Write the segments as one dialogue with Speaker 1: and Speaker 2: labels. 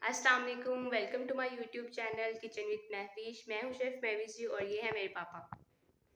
Speaker 1: अस्सलाम वालेकुम, welcome to my YouTube channel kitchen with Mahvish. मैं हूं शेफ़ महविश जी और ये है मेरे पापा।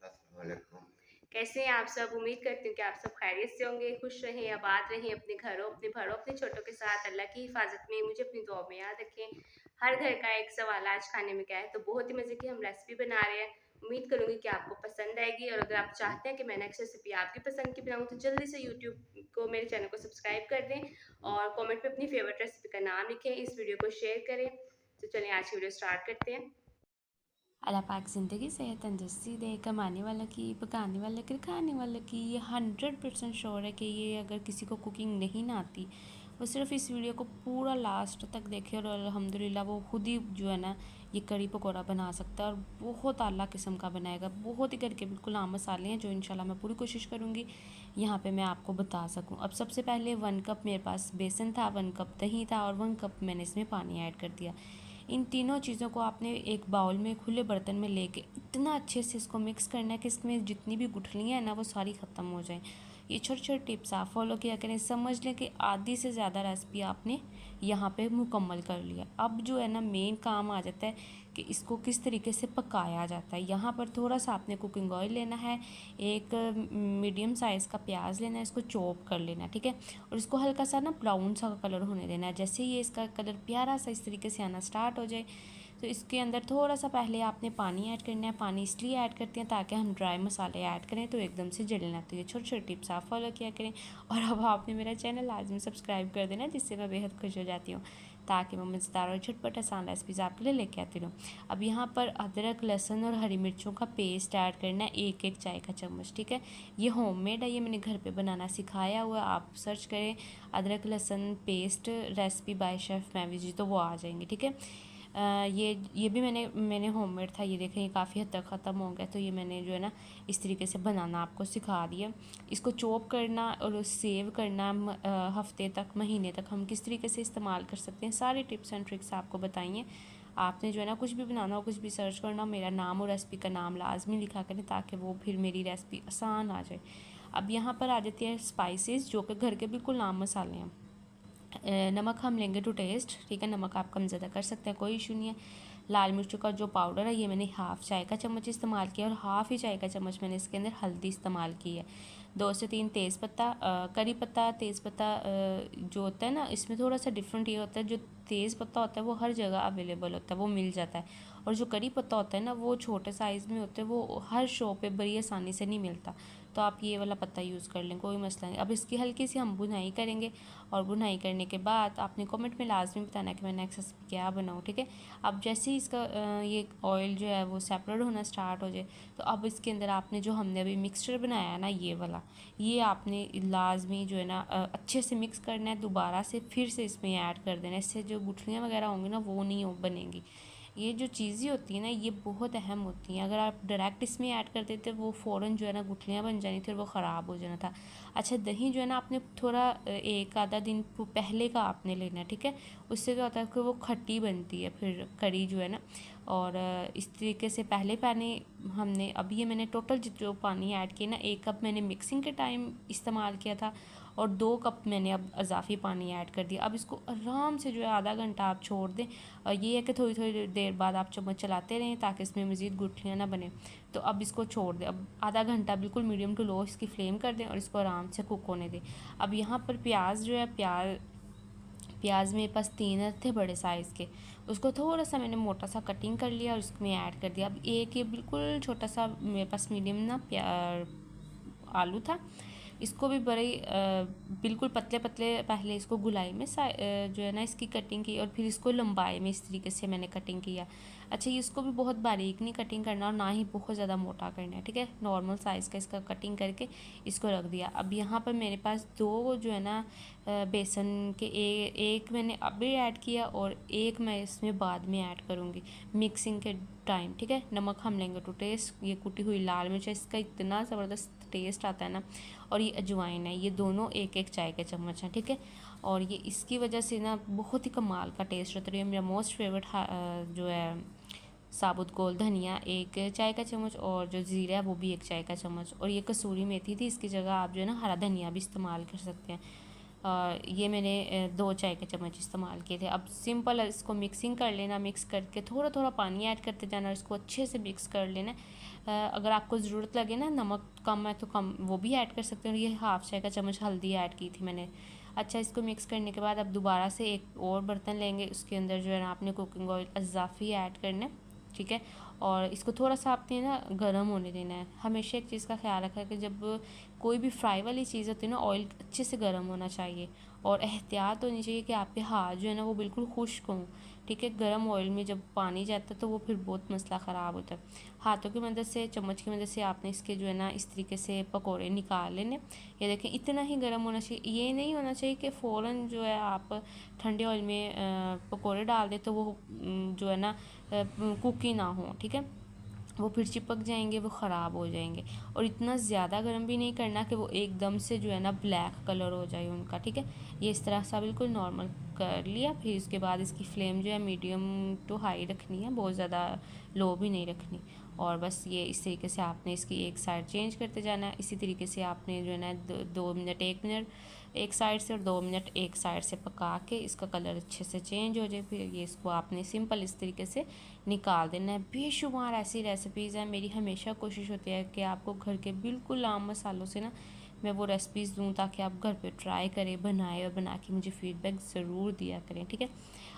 Speaker 2: अस्सलाम वालेकुम।
Speaker 1: कैसे हैं आप सब? उम्मीद करती हूँ कि आप सब खैरियत से होंगे, खुश रहें, आबाद रहें अपने घरों, अपने भरों, अपने छोटों के साथ। अल्लाह की हिफाज़त में मुझे अपनी दुआओं में याद रखें। हर घर का एक सवाल आज खाने में क्या है, तो बहुत ही मज़े की हम रेसिपी बना रहे हैं। उम्मीद करूँगी कि आपको पसंद आएगी और अगर आप चाहते हैं कि मैं नेक्स्ट रेसिपी आपकी पसंद की बनाऊँ तो जल्दी से यूट्यूब को मेरे चैनल को सब्सक्राइब कर दें और कमेंट में अपनी फेवरेट रेसिपी का नाम लिखें, इस वीडियो को शेयर करें। तो चलिए आज की वीडियो स्टार्ट करते हैं।
Speaker 3: अल्लाह पाक ज़िंदगी सेहत तंदुरुस्ती दे। कमाने वालों की, पकाने वालों की, खाने वालों की। ये 100% श्योर है कि ये अगर किसी को कुकिंग नहीं ना आती, वो सिर्फ इस वीडियो को पूरा लास्ट तक देखे और अल्हम्दुलिल्लाह वो खुद ही जो है ना ये कड़ी पकौड़ा बना सकता है और बहुत आला किस्म का बनाएगा। बहुत ही घर के बिल्कुल आम मसाले हैं जो इंशाल्लाह मैं पूरी कोशिश करूँगी यहाँ पे मैं आपको बता सकूँ। अब सबसे पहले 1 कप मेरे पास बेसन था, 1 कप दही था और 1 कप मैंने इसमें पानी ऐड कर दिया। इन तीनों चीज़ों को आपने एक बाउल में खुले बर्तन में लेके इतना अच्छे से इसको मिक्स करना है कि इसमें जितनी भी गुठलियाँ हैं ना वो सारी ख़त्म हो जाएं। ये छोटे छोटे टिप्स आप फॉलो किया करें, समझ लें कि आधी से ज़्यादा रेसिपी आपने यहाँ पे मुकम्मल कर लिया। अब जो है ना मेन काम आ जाता है कि इसको किस तरीके से पकाया जाता है। यहाँ पर थोड़ा सा आपने कुकिंग ऑयल लेना है, एक मीडियम साइज़ का प्याज लेना है, इसको चॉप कर लेना है, ठीक है। और इसको हल्का सा ना ब्राउन सा कलर होने देना है। जैसे ही ये इसका कलर प्यारा सा इस तरीके से आना स्टार्ट हो जाए तो इसके अंदर थोड़ा सा पहले आपने पानी ऐड करना है। पानी इसलिए ऐड करते हैं ताकि हम ड्राई मसाले ऐड करें तो एकदम से जले ना। तो ये छोटे छोटे टिप्स आप फॉलो किया करें और अब आपने मेरा चैनल लाजमी सब्सक्राइब कर देना, जिससे मैं बेहद खुश हो जाती हूँ ताकि मैं मज़ेदार और झटपट आसान रेसिपीज़ आपके लिए लेके आती रहूँ। अब यहाँ पर अदरक, लहसुन और हरी मिर्चों का पेस्ट ऐड करना है, एक एक चाय का चम्मच, ठीक है। ये होममेड है, ये मैंने घर पे बनाना सिखाया हुआ है। आप सर्च करें अदरक लहसुन paste recipe by chef Mahvish ji तो वो आ जाएंगी, ठीक है। ये भी मैंने होममेड था। ये देखें ये काफ़ी हद तक ख़त्म हो गया, तो ये मैंने जो है ना इस तरीके से बनाना आपको सिखा दिया। इसको चॉप करना और सेव करना हफ्ते तक, महीने तक हम किस तरीके से इस्तेमाल कर सकते हैं, सारी टिप्स एंड ट्रिक्स आपको बताइए। आपने जो है ना कुछ भी बनाना हो, कुछ भी सर्च करना हो, मेरा नाम और रेसिपी का नाम लाजमी लिखा करें ताकि वो फिर मेरी रेसिपी आसान आ जाए। अब यहाँ पर आ जाती है स्पाइसेस जो कि घर के बिल्कुल आम मसाले हैं। नमक हम लेंगे टू टेस्ट, ठीक है। नमक आप कम ज़्यादा कर सकते हैं, कोई इशू नहीं है। लाल मिर्चों का जो पाउडर है ये मैंने हाफ़ चाय का चम्मच इस्तेमाल किया और हाफ़ ही चाय का चम्मच मैंने इसके अंदर हल्दी इस्तेमाल की है। 2 से 3 तेज़ पत्ता, करी पत्ता, तेज़ पत्ता जो होता है ना इसमें थोड़ा सा डिफरेंट ये होता है, जो तेज़ पत्ता होता है वो हर जगह अवेलेबल होता है, वो मिल जाता है। और जो करी पत्ता होता है ना वो छोटे साइज़ में होता है, वो हर शॉप पे बड़ी आसानी से नहीं मिलता। तो आप ये वाला पत्ता यूज़ कर लें, कोई मसला नहीं। अब इसकी हल्की सी हम भुनाई करेंगे और भुनाई करने के बाद आपने कमेंट में लाजमी बताना कि मैं नेक्स्ट रेसिपी क्या बनाऊँ, ठीक है। अब जैसे ही इसका ये ऑयल जो है वो सेपरेट होना स्टार्ट हो जाए तो अब इसके अंदर आपने जो हमने अभी मिक्सचर बनाया है ना ये वाला, ये आपने लाजमी जो है ना अच्छे से मिक्स करना है। दोबारा से फिर से इसमें ऐड कर देना है, इससे जो गुठलियाँ वगैरह होंगी ना वो नहीं बनेंगी। ये जो चीज़ें होती हैं ना ये बहुत अहम होती हैं। अगर आप डायरेक्ट इसमें ऐड कर देते वो फ़ौरन जो है ना गुठलियाँ बन जानी थी और वो ख़राब हो जाना था। अच्छा दही जो है ना आपने थोड़ा एक आधा दिन पहले का आपने लेना है, ठीक है। उससे क्या होता है कि वो खट्टी बनती है फिर कड़ी जो है ना। और इस तरीके से पहले पानी हमने, अब ये मैंने टोटल जो पानी ऐड किया ना 1 कप मैंने मिक्सिंग के टाइम इस्तेमाल किया था और 2 कप मैंने अब अजाफ़ी पानी ऐड कर दिया। अब इसको आराम से जो है आधा घंटा आप छोड़ दें और ये है कि थोड़ी थोड़ी देर बाद आप चम्मच चलाते रहें ताकि इसमें मज़ीद गुठलियाँ ना बने। तो अब इसको छोड़ दें, अब आधा घंटा बिल्कुल मीडियम टू लो इसकी फ्लेम कर दें और इसको आराम से कुक होने दें। अब यहाँ पर प्याज जो है प्याज मेरे पास 3 थे बड़े साइज़ के, उसको थोड़ा सा मैंने मोटा सा कटिंग कर लिया और इसमें ऐड कर दिया। अब एक ये बिल्कुल छोटा सा मेरे पास मीडियम ना आलू था, इसको भी बड़े बिल्कुल पतले पतले पहले इसको गुलाई में जो है ना इसकी कटिंग की और फिर इसको लंबाई में इस तरीके से मैंने कटिंग किया। अच्छा ये इसको भी बहुत बारीक नहीं कटिंग करना और ना ही बहुत ज़्यादा मोटा करना है, ठीक है। नॉर्मल साइज़ का इसका कटिंग करके इसको रख दिया। अब यहाँ पर मेरे पास 2 जो है ना बेसन के एक मैंने अभी ऐड किया और एक मैं इसमें बाद में ऐड करूँगी मिक्सिंग के टाइम, ठीक है। नमक हम लेंगे टू टेस्ट, ये कुटी हुई लाल मिर्च है, इसका इतना ज़बरदस्त टेस्ट आता है ना। और ये अजवाइन है, ये दोनों एक एक चाय के चम्मच हैं, ठीक है। और ये इसकी वजह से ना बहुत ही कमाल का टेस्ट होता है। ये मेरा मोस्ट फेवरेट जो है साबुत गोल धनिया 1 चाय का चम्मच और जो ज़ीरा है वो भी 1 चाय का चम्मच और ये कसूरी मेथी थी, इसकी जगह आप जो है ना हरा धनिया भी इस्तेमाल कर सकते हैं। ये मैंने 2 चाय के चम्मच इस्तेमाल किए थे। अब सिंपल इसको मिक्सिंग कर लेना, मिक्स करके थोड़ा थोड़ा पानी ऐड करते जाना और इसको अच्छे से मिक्स कर लेना। अगर आपको ज़रूरत लगे ना नमक कम है तो कम वो भी ऐड कर सकते हो। ये हाफ़ चाय का चम्मच हल्दी ऐड की थी मैंने। अच्छा, इसको मिक्स करने के बाद अब दोबारा से एक और बर्तन लेंगे, उसके अंदर जो है ना आपने कुकिंग ऑयल इजाफ़ी ऐड करना है, ठीक है। और इसको थोड़ा सा आपने ना गर्म होने देना है। हमेशा एक चीज़ का ख्याल रखा है कि जब कोई भी फ्राई वाली चीज़ होती है ना, ऑयल अच्छे से गर्म होना चाहिए और एहतियात होनी चाहिए कि आपके हाथ जो है ना वो बिल्कुल खुश्क हों, ठीक है। गर्म ऑयल में जब पानी जाता है तो वो फिर बहुत मसला ख़राब होता है। हाथों की मदद से, चम्मच की मदद से आपने इसके जो है ना इस तरीके से पकौड़े निकाल लेने। ये देखें इतना ही गर्म होना चाहिए, ये नहीं होना चाहिए कि फ़ौरन जो है आप ठंडे ऑयल में पकौड़े डाल दें तो वो जो है ना कुकी ना हो, ठीक है। वो फिर चिपक जाएंगे, वो ख़राब हो जाएंगे। और इतना ज़्यादा गर्म भी नहीं करना कि वो एकदम से जो है ना ब्लैक कलर हो जाए उनका, ठीक है। ये इस तरह सा बिल्कुल नॉर्मल कर लिया। फिर उसके बाद इसकी फ्लेम जो है मीडियम टू हाई रखनी है, बहुत ज़्यादा लो भी नहीं रखनी। और बस ये इस तरीके से आपने इसकी एक साइड चेंज करते जाना है। इसी तरीके से आपने जो है ना 2 मिनट 1 मिनट एक साइड से और 2 मिनट एक साइड से पका के इसका कलर अच्छे से चेंज हो जाए। फिर ये इसको आपने सिंपल इस तरीके से निकाल देना है। बेशुमार ऐसी रेसिपीज़ हैं, मेरी हमेशा कोशिश होती है कि आपको घर के बिल्कुल आम मसालों से ना मैं वो रेसिपीज़ दूँ ताकि आप घर पे ट्राई करें, बनाएं और बना के मुझे फ़ीडबैक ज़रूर दिया करें, ठीक है।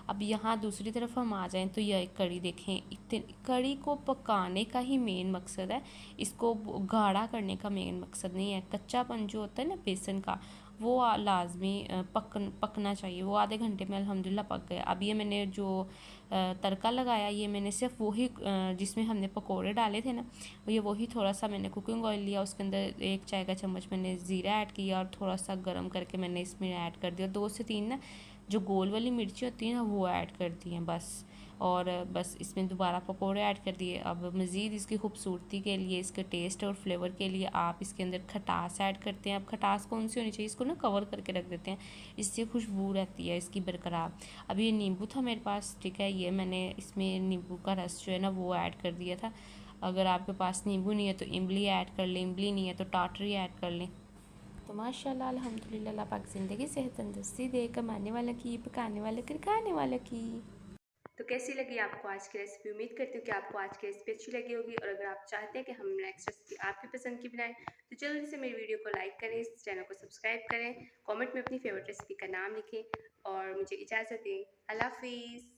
Speaker 3: अब यहाँ दूसरी तरफ हम आ जाएं तो यह कड़ी देखें, इतनी कड़ी को पकाने का ही मेन मकसद है, इसको गाढ़ा करने का मेन मकसद नहीं है। कच्चापन जो होता है ना बेसन का, वो लाजमी पकना चाहिए। वो आधे घंटे में अल्हम्दुलिल्लाह पक गया। अब ये मैंने जो तड़का लगाया, ये मैंने सिर्फ वही जिसमें हमने पकोड़े डाले थे ना, ये वही थोड़ा सा मैंने कुकिंग ऑयल लिया, उसके अंदर 1 चाय का चम्मच मैंने ज़ीरा ऐड किया और थोड़ा सा गर्म करके मैंने इसमें ऐड कर दिया। 2 से 3 ना जो गोल वाली मिर्ची होती है ना वो ऐड कर दी हैं बस। और बस इसमें दोबारा पकोड़े ऐड कर दिए। अब मज़ीद इसकी खूबसूरती के लिए, इसके टेस्ट और फ्लेवर के लिए आप इसके अंदर खटास ऐड करते हैं। अब खटास कौन सी होनी चाहिए, इसको ना कवर करके रख देते हैं, इससे खुशबू रहती है इसकी बरकरार। अब ये नींबू था मेरे पास, ठीक है, ये मैंने इसमें नींबू का रस जो है ना वो ऐड कर दिया था। अगर आपके पास नींबू नहीं है तो इमली ऐड कर लें, इमली नहीं है तो टाटरी ऐड कर लें। तो माशाल्लाह अल्हम्दुलिल्लाह, अल्लाह पाक ज़िंदगी सेहत तंदुरुस्ती दे, कमाने वाला की, पकाने वाला की, खाने वाला की।
Speaker 1: तो कैसी लगी आपको आज की रेसिपी? उम्मीद करती हूँ कि आपको आज की रेसिपी अच्छी लगी होगी। और अगर आप चाहते हैं कि हम नेक्स्ट रेसिपी आपकी पसंद की बनाएं तो जल्दी से मेरी वीडियो को लाइक करें, इस चैनल को सब्सक्राइब करें, कमेंट में अपनी फेवरेट रेसिपी का नाम लिखें और मुझे इजाज़त दें। अल्लाह हाफिज़।